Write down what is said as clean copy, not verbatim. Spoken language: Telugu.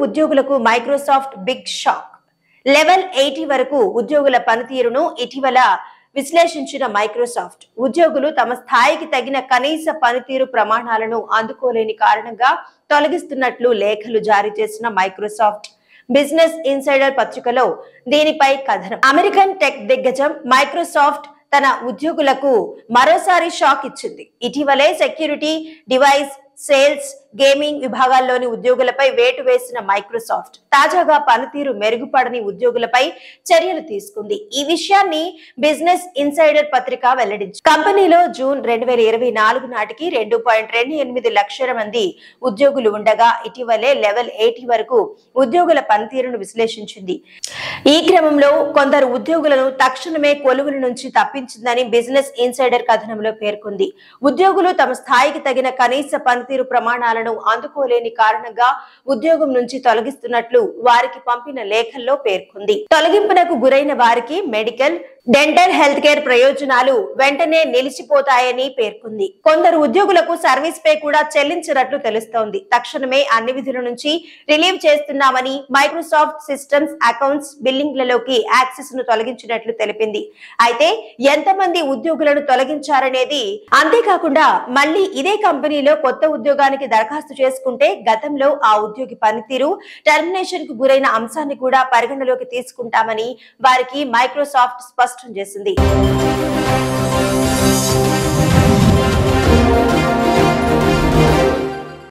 ఉద్యోగులకు మైక్రోసాఫ్ట్ బిగ్ షాక్. లెవెల్ 80 వరకు ఉద్యోగుల పనితీరును ఇటీవల విశ్లేషించిన మైక్రోసాఫ్ట్ ఉద్యోగులు తమ స్థాయికి తగిన కనీస పనితీరు ప్రమాణాలను అందుకోలేని కారణంగా తొలగిస్తున్నట్లు లేఖలు జారీ చేసిన మైక్రోసాఫ్ట్ బిజినెస్ ఇన్సైడర్ పత్రికలో దీనిపై కథనం. అమెరికన్ టెక్ దిగ్గజం మైక్రోసాఫ్ట్ తన ఉద్యోగులకు మరోసారి షాక్ ఇచ్చింది. ఇటీవలే సెక్యూరిటీ, డివైస్, సేల్స్, గేమింగ్ విభాగాల్లోని ఉద్యోగులపై వేటు వేసిన మైక్రోసాఫ్ట్ తాజాగా పనితీరు మెరుగుపడని ఉద్యోగులపై చర్యలు తీసుకుంది. ఈ విషయాన్ని బిజినెస్ ఇన్సైడర్ పత్రిక వెల్లడించింది. కంపెనీలో జూన్ 2024 నాటికి 2.28 లక్షల మంది ఉద్యోగులు ఉండగా ఇటీవలే లెవెల్ 80 వరకు ఉద్యోగుల పనితీరును విశ్లేషించింది. ఈ క్రమంలో కొందరు ఉద్యోగులను తక్షణమే కొలువుల నుంచి తప్పించిందని బిజినెస్ ఇన్సైడర్ కథనంలో పేర్కొంది. ఉద్యోగులు తమ స్థాయికి తగిన కనీస పనితీరు ప్రమాణాలను అందుకోలేని కారణంగా ఉద్యోగం నుంచి తొలగిస్తున్నట్లు వారికి పంపిన లేఖల్లో పేర్కొంది. తొలగింపునకు గురైన వారికి మెడికల్, డెంటల్ హెల్త్ కేర్ ప్రయోజనాలు వెంటనే నిలిచిపోతాయని పేర్కొంది. కొందరు ఉద్యోగులకు సర్వీస్ పే కూడా చెల్లించినట్లు తెలుస్తోంది. తక్షణమే అన్ని విధుల నుంచి రిలీవ్ చేస్తున్నామని మైక్రోసాఫ్ట్ సిస్టమ్స్, అకౌంట్స్, బిల్లింగ్లలోకి యాక్సెస్ ను తొలగించినట్లు తెలిపింది. అయితే ఎంతమంది ఉద్యోగులను తొలగించారనేది, అంతేకాకుండా మళ్లీ ఇదే కంపెనీలో కొత్త ఉద్యోగానికి దరఖాస్తు చేసుకుంటే గతంలో ఆ ఉద్యోగి పనితీరు, టర్మినేషన్ కు గురైన అంశాన్ని కూడా పరిగణలోకి తీసుకుంటామని వారికి మైక్రోసాఫ్ట్ స్పష్టం చేసింది.